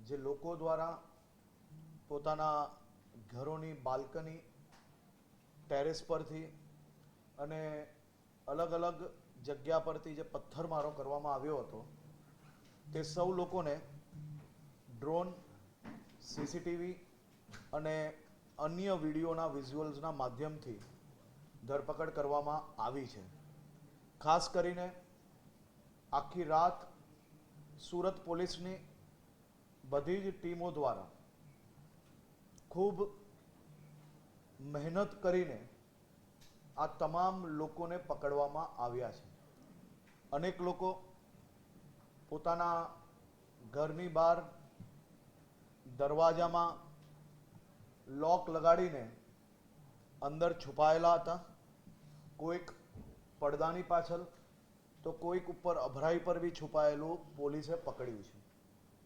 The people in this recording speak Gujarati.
જે લોકો દ્વારા પોતાના ઘરોની બાલ્કની, ટેરેસ પરથી અને અલગ અલગ જગ્યા પરથી જે પથ્થરમારો કરવામાં આવ્યો હતો તે સૌ લોકોને ડ્રોન, સીસીટીવી અને અન્ય વિડીયોના વિઝ્યુઅલ્સના માધ્યમથી ધરપકડ કરવામાં આવી છે. ખાસ કરીને આખી રાત સુરત પોલીસની બધી જ ટીમો દ્વારા ખૂબ મહેનત કરીને આ તમામ લોકોને પકડવામાં આવ્યા છે. અનેક લોકો પોતાના ઘરની બહાર દરવાજામાં લોક લગાડીને અંદર છુપાયેલા હતા. કોઈક પડદાની પાછળ તો કોઈક ઉપર અભરાઈ પર બી છુપાયેલું પોલીસે પકડ્યું છે.